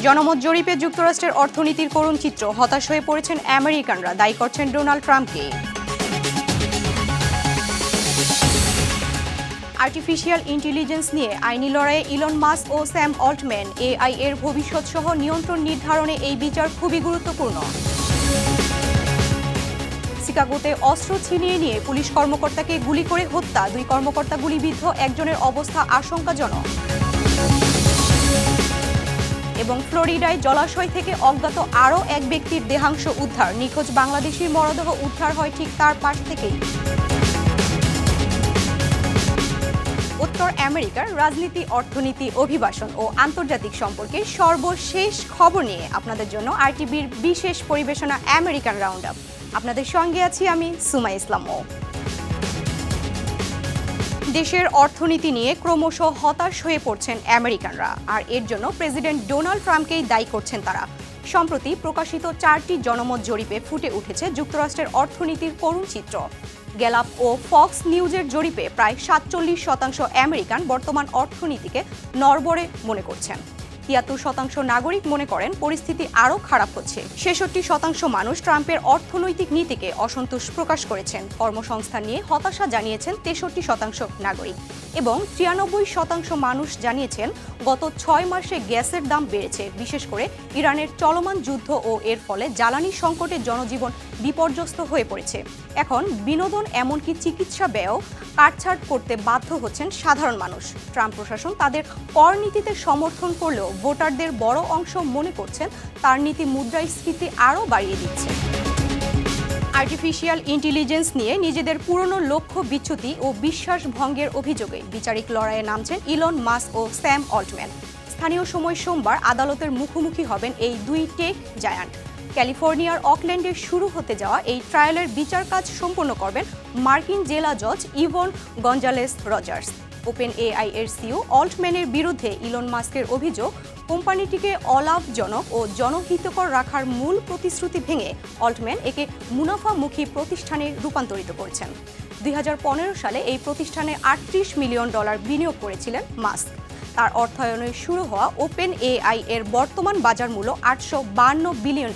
জনমত জরিপে যুক্তরাষ্ট্রের অর্থনীতির করুণ চিত্র, হতাশ হয়ে পড়েছেন আমেরিকানরা, দায়ী করছেন ডোনাল্ড ট্রাম্পকে। আর্টিফিশিয়াল ইন্টেলিজেন্স নিয়ে আইনি লড়াইয়ে ইলন মাস্ক ও স্যাম অল্টম্যান, এআই এর ভবিষ্যৎ সহ নিয়ন্ত্রণ নির্ধারণে এই বিচার খুবই গুরুত্বপূর্ণ। শিকাগোতে অস্ত্র ছিনিয়ে নিয়ে পুলিশ কর্মকর্তাকে গুলি করে হত্যা, 2 কর্মকর্তা গুলিবিদ্ধ, একজনের অবস্থা আশঙ্কাজনক। এবং ফ্লোরিডায় জলাশয় থেকে অজ্ঞাত আরও এক ব্যক্তির দেহাংশ উদ্ধার, নিখোঁজ বাংলাদেশির মরদেহ উদ্ধার হয় ঠিক তার পাশ থেকেই। উত্তর আমেরিকার রাজনীতি, অর্থনীতি, অভিবাসন ও আন্তর্জাতিক সম্পর্কে সর্বশেষ খবর নিয়ে আপনাদের জন্য আরটিভির বিশেষ পরিবেশনা আমেরিকান রাউন্ড আপ। আপনাদের সঙ্গে আছি আমি সুমা ইসলাম। দেশের অর্থনীতি নিয়ে ক্রমশ হতাশ হয়ে পড়ছেন আমেরিকানরা, আর এর জন্য প্রেসিডেন্ট ডোনাল্ড ট্রাম্পকেই দায়ী করছেন তারা। সম্প্রতি প্রকাশিত 4টি জনমত জরিপে ফুটে উঠেছে যুক্তরাষ্ট্রের অর্থনীতির করুণ চিত্র। গ্যালাপ ও ফক্স নিউজের জরিপে প্রায় 47% আমেরিকান বর্তমান অর্থনীতিকে নড়বড়ে মনে করছেন। 73% নাগরিক মনে করেন পরিস্থিতি আরও খারাপ হচ্ছে। 66% মানুষ ট্রাম্পের অর্থনৈতিক নীতিকে অসন্তোষ প্রকাশ করেছেন। কর্মসংস্থান নিয়ে হতাশা জানিয়েছেন 63% নাগরিক, এবং 93% মানুষ জানিয়েছেন গত 6 মাসে গ্যাসের দাম বেড়েছে, বিশেষ করে ইরানের চলমান যুদ্ধ ও এর ফলে জ্বালানি সংকটে জনজীবন বিপর্যস্ত হয়ে পড়েছে। এখন বিনোদন, এমনকি চিকিৎসা ব্যয় কাটছাঁট করতে বাধ্য হচ্ছেন সাধারণ মানুষ। ট্রাম্প প্রশাসন তাদের কর নীতিতে সমর্থন করলেও ভোটারদের বড় অংশ মনে করছেন তার নীতি মুদ্রাস্ফীতি আরও বাড়িয়ে দিচ্ছে। আর্টিফিশিয়াল ইন্টেলিজেন্স নিয়ে নিজেদের পুরনো লক্ষ্য বিচ্যুতি ও বিশ্বাস ভঙ্গের অভিযোগে বিচারিক লড়াইয়ে নামছেন ইলন মাস্ক ও স্যাম অল্টম্যান। স্থানীয় সময় সোমবার আদালতের মুখোমুখি হবেন এই 2 টেক জায়ান্ট। ক্যালিফোর্নিয়ার অকল্যান্ডে শুরু হতে যাওয়া এই ট্রায়ালের বিচার কাজ সম্পন্ন করবেন মার্কিন জেলা জজ Yvonne Gonzalez Rogers. OpenAI AI CEO অল্টম্যানের বিরুদ্ধে ইলন মাস্কের অভিযোগ, কোম্পানিটিকে অলাভজনক ও জনহিতকর রাখার মূল প্রতিশ্রুতি ভেঙে অল্টম্যান একে মুনাফামুখী প্রতিষ্ঠানে রূপান্তরিত করেছেন। 2015 সালে এই প্রতিষ্ঠানে $38 মিলিয়ন বিনিয়োগ করেছিলেন মাস্ক। তার অর্থায়নে শুরু হওয়া ওপেন এআই এর বর্তমান বাজার মূল্য $852 বিলিয়ন।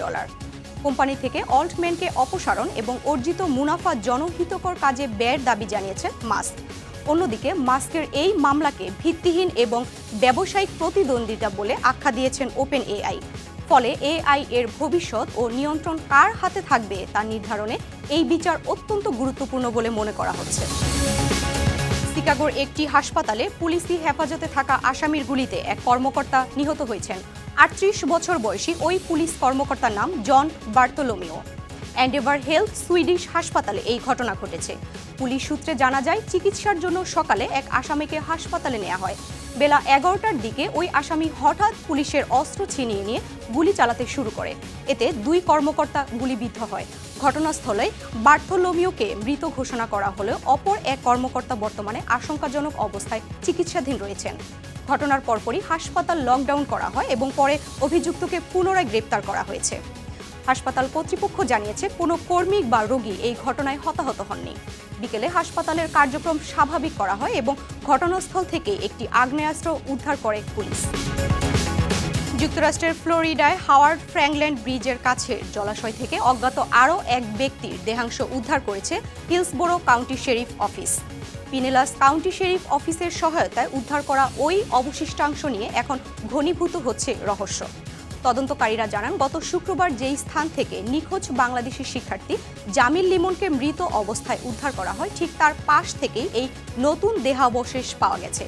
কোম্পানি থেকে অল্টম্যানকে অপসারণ এবং অর্জিত মুনাফা জনহিতকর কাজে ব্যয়ের দাবি জানিয়েছেন মাস্ক। অন্যদিকে মাস্কের এই মামলাকে ভিত্তিহীন এবং ব্যবসায়িক প্রতিদ্বন্দ্বিতা বলে আখ্যা দিয়েছেন ওপেন এআই। ফলে এআই এর ভবিষ্যৎ ও নিয়ন্ত্রণ কার হাতে থাকবে তা নির্ধারণে এই বিচার অত্যন্ত গুরুত্বপূর্ণ বলে মনে করা হচ্ছে। শিকাগোর একটি হাসপাতালে পুলিশি হেফাজতে থাকা আসামির গুলিতে এক কর্মকর্তা নিহত হয়েছেন। 38 বছর বয়সী ওই পুলিশ কর্মকর্তার নাম জন বার্তোলোমিও। অ্যান্ডেভার হেলথ সুইডিশ হাসপাতালে এই ঘটনা ঘটেছে। পুলিশ সূত্রে জানা যায়, চিকিৎসার জন্য সকালে এক আসামিকে হাসপাতালে নেওয়া হয়। বেলা 11টার দিকে ওই আসামি হঠাৎ পুলিশের অস্ত্র ছিনিয়ে নিয়ে গুলি চালাতে শুরু করে। এতে 2 কর্মকর্তা গুলিবিদ্ধ হয়। ঘটনাস্থলে বার্থোলোমিওকে মৃত ঘোষণা করা হলেও অপর এক কর্মকর্তা বর্তমানে আশঙ্কাজনক অবস্থায় চিকিৎসাধীন রয়েছেন। ঘটনার পরপরই হাসপাতাল লকডাউন করা হয় এবং পরে অভিযুক্তকে পুনরায় গ্রেপ্তার করা হয়েছে। হাসপাতাল কর্তৃপক্ষ জানিয়েছে, কোনো কর্মী বা রোগী এই ঘটনায় হতাহত হননি। বিকেলে হাসপাতালের কার্যক্রম স্বাভাবিক করা হয় এবং ঘটনাস্থল থেকে একটি আগ্নেয়াস্ত্র উদ্ধার করে পুলিশ। যুক্তরাষ্ট্রের ফ্লোরিডায় হাওয়ার্ড ফ্র্যাঙ্কল্যান্ড ব্রিজের কাছে জলাশয় থেকে অজ্ঞাত আরও এক ব্যক্তির দেহাংশ উদ্ধার করেছে Hillsborough county sheriff office. Pinellas county sheriff অফিসের সহায়তায় উদ্ধার করা ওই অবশিষ্টাংশ নিয়ে এখন ঘনীভূত হচ্ছে রহস্য। তদন্তকারীরা জানান, গত শুক্রবার যেই স্থান থেকে নিখোঁজ বাংলাদেশি শিক্ষার্থী জামিল লিমনকে মৃত অবস্থায় উদ্ধার করা হয়, ঠিক তার পাশ থেকেই এই নতুন দেহাবশেষ পাওয়া গেছে।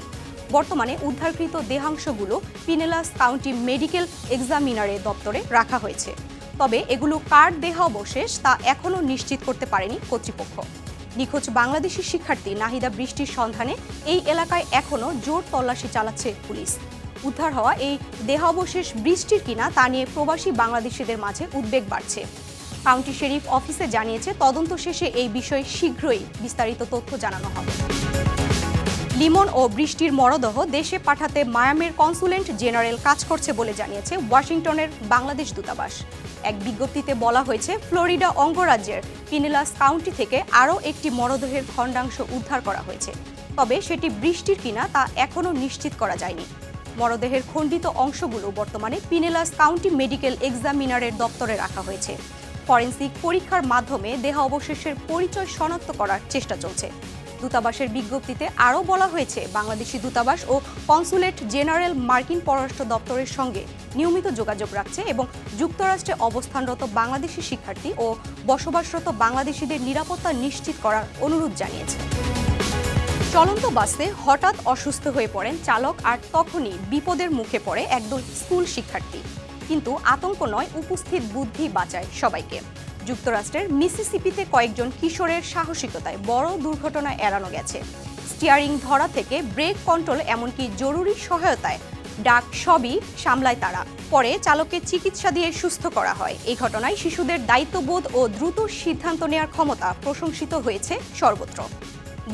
বর্তমানে উদ্ধারকৃত দেহাংশগুলো পিনেলাস কাউন্টি মেডিকেল এক্সামিনারের দপ্তরে রাখা হয়েছে। তবে এগুলো কার দেহাবশেষ তা এখনও নিশ্চিত করতে পারেনি কর্তৃপক্ষ। নিখোঁজ বাংলাদেশি শিক্ষার্থী নাহিদা বৃষ্টির সন্ধানে এই এলাকায় এখনও জোর তল্লাশি চালাচ্ছে পুলিশ। উদ্ধার হওয়া এই দেহাবশেষ বৃষ্টির কিনা তা নিয়ে প্রবাসী বাংলাদেশিদের মাঝে উদ্বেগ বাড়ছে। কাউন্টি শেরিফ অফিসে জানিয়েছে, তদন্ত শেষে এই বিষয়ে শীঘ্রই বিস্তারিত তথ্য জানানো হবে। লিমন ও বৃষ্টির মরদেহ দেশে পাঠাতে মায়ামির কনসুলেট জেনারেল কাজ করছে বলে জানিয়েছে ওয়াশিংটনের বাংলাদেশ দূতাবাস। এক বিজ্ঞপ্তিতে বলা হয়েছে, ফ্লোরিডা অঙ্গরাজ্যের পিনেলাস কাউন্টি থেকে আরও একটি মরদেহের খণ্ডাংশ উদ্ধার করা হয়েছে। তবে সেটি বৃষ্টির কিনা তা এখনও নিশ্চিত করা যায়নি। মরদেহের খণ্ডিত অংশগুলো বর্তমানে পিনেলাস কাউন্টি মেডিকেল এক্সামিনারের দপ্তরে রাখা হয়েছে। ফরেনসিক পরীক্ষার মাধ্যমে দেহ অবশেষের পরিচয় শনাক্ত করার চেষ্টা চলছে। দূতাবাসের বিজ্ঞপ্তিতে আরও বলা হয়েছে, বাংলাদেশি দূতাবাস ও কনসুলেট জেনারেল মার্কিন পররাষ্ট্র দপ্তরের সঙ্গে নিয়মিত যোগাযোগ রাখছে এবং যুক্তরাষ্ট্রে অবস্থানরত বাংলাদেশি শিক্ষার্থী ও বসবাসরত বাংলাদেশিদের নিরাপত্তা নিশ্চিত করার অনুরোধ জানিয়েছে। চলন্ত বাসে হঠাৎ অসুস্থ হয়ে পড়েন চালক, আর তখনই বিপদের মুখে পড়ে একদল স্কুল শিক্ষার্থী। কিন্তু আতঙ্ক নয়, উপস্থিত বুদ্ধি বাঁচায় সবাইকে। যুক্তরাষ্ট্রের মিসিসিপিতে কয়েকজন কিশোরের সাহসিকতায় বড় দুর্ঘটনা এড়ানো গেছে। স্টিয়ারিং ধরা থেকে ব্রেক কন্ট্রোল, এমনকি জরুরি সহায়তায় ডাক সবই সামলায় তারা। পরে চালককে চিকিৎসা দিয়ে সুস্থ করা হয়। এই ঘটনায় শিশুদের দায়িত্ববোধ ও দ্রুত সিদ্ধান্ত নেওয়ার ক্ষমতা প্রশংসিত হয়েছে সর্বত্র।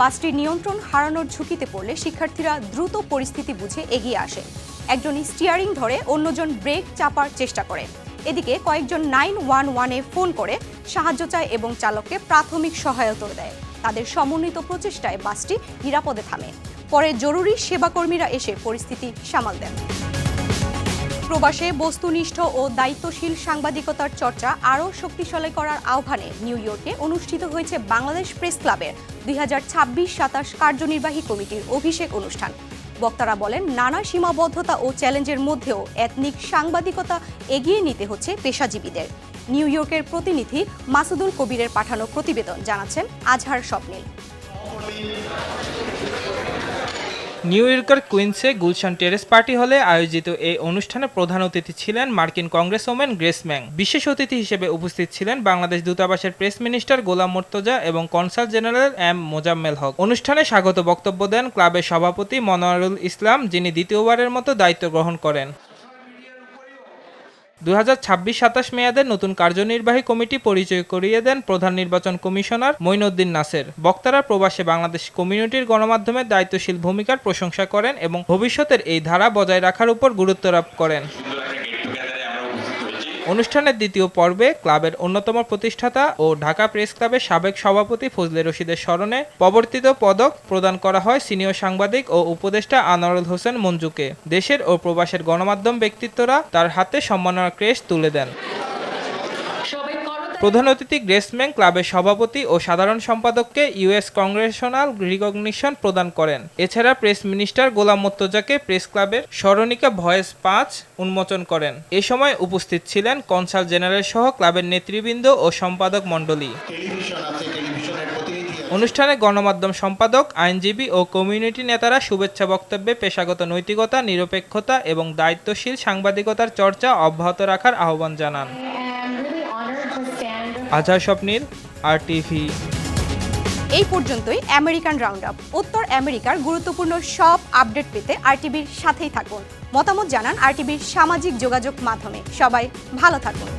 বাসটির নিয়ন্ত্রণ হারানোর ঝুঁকিতে পড়লে শিক্ষার্থীরা দ্রুত পরিস্থিতি বুঝে এগিয়ে আসে। একজন স্টিয়ারিং ধরে, অন্যজন ব্রেক চাপার চেষ্টা করে। এদিকে কয়েকজন 911-এ ফোন করে সাহায্য চায় এবং চালককে প্রাথমিক সহায়তা দেয়। তাদের সমন্বিত প্রচেষ্টায় বাসটি নিরাপদে থামে। পরে জরুরি সেবাকর্মীরা এসে পরিস্থিতি সামাল দেন। প্রবাসে বস্তুনিষ্ঠ ও দায়িত্বশীল সাংবাদিকতার চর্চা আরও শক্তিশালী করার আহ্বানে নিউ ইয়র্কে অনুষ্ঠিত হয়েছে বাংলাদেশ প্রেস ক্লাবের 2026-27 কার্যনির্বাহী কমিটির অভিষেক অনুষ্ঠান। বক্তারা বলেন, নানা সীমাবদ্ধতা ও চ্যালেঞ্জের মধ্যেও এথনিক সাংবাদিকতা এগিয়ে নিতে হচ্ছে পেশাজীবীদের। নিউ ইয়র্কের প্রতিনিধি মাসুদুল কবিরের পাঠানো প্রতিবেদন জানাচ্ছেন আজহার স্বপ্নিল। নিউ ইয়র্কের কুইন্সে গুলশান টেরেস পার্টি হলে আয়োজিত এই অনুষ্ঠানে প্রধান অতিথি ছিলেন মার্কিন কংগ্রেসওম্যান গ্রেস ম্যাং। বিশেষ অতিথি হিসেবে উপস্থিত ছিলেন বাংলাদেশ দূতাবাসের প্রেস মিনিস্টার গোলাম মোর্তজা এবং consul general M Mozammel Haque. অনুষ্ঠানে স্বাগত বক্তব্য দেন ক্লাবের সভাপতি মনোয়ারুল ইসলাম, যিনি দ্বিতীয়বারের মতো দায়িত্ব গ্রহণ করেন। 2026-27 মেয়াদের নতুন কার্যনির্বাহী কমিটি পরিচয় করিয়ে দেন প্রধান নির্বাচন কমিশনার মঈনুদ্দিন নাসের। বক্তারা প্রবাসে বাংলাদেশ কমিউনিটির গণমাধ্যমের দায়িত্বশীল ভূমিকার প্রশংসা করেন এবং ভবিষ্যতের এই ধারা বজায় রাখার উপর গুরুত্ব আরোপ করেন। অনুষ্ঠানের দ্বিতীয় পর্বে ক্লাবের অন্যতম প্রতিষ্ঠাতা ও ঢাকা প্রেস ক্লাবের সাবেক সভাপতি ফজলে রশিদের স্মরণে প্রবর্তিত পদক প্রদান করা হয় সিনিয়র সাংবাদিক ও উপদেষ্টা আনোয়ারুল হোসেন মঞ্জুকে। দেশের ও প্রবাসের গণমাধ্যম ব্যক্তিত্বরা তার হাতে সম্মাননার ক্রেস্ট তুলে দেন। প্রধান অতিথি গ্রেস ম্যাং ক্লাবের সভাপতি ও সাধারণ সম্পাদককে ইউএস কংগ্রেশনাল রিকগনিশন প্রদান করেন। এছাড়া প্রেস মিনিস্টার গোলাম মোর্তজাকে প্রেস ক্লাবের স্মরণিকা ভয়েস 5 উন্মোচন করেন। এ সময় উপস্থিত ছিলেন কনসাল জেনারেল সহ ক্লাবের নেতৃবৃন্দ ও সম্পাদক মণ্ডলী। অনুষ্ঠানে গণমাধ্যম সম্পাদক, আইনজীবী ও কমিউনিটি নেতারা শুভেচ্ছা বক্তব্যে পেশাগত নৈতিকতা, নিরপেক্ষতা এবং দায়িত্বশীল সাংবাদিকতার চর্চা অব্যাহত রাখার আহ্বান জানান। আজহার স্বপ্নিল, RTV। এই পর্যন্তই আমেরিকান রাউন্ড আপ। উত্তর আমেরিকার গুরুত্বপূর্ণ সব আপডেট পেতে RTVর সাথেই থাকুন। মতামত জানান RTVর সামাজিক যোগাযোগ মাধ্যমে। সবাই ভালো থাকুন।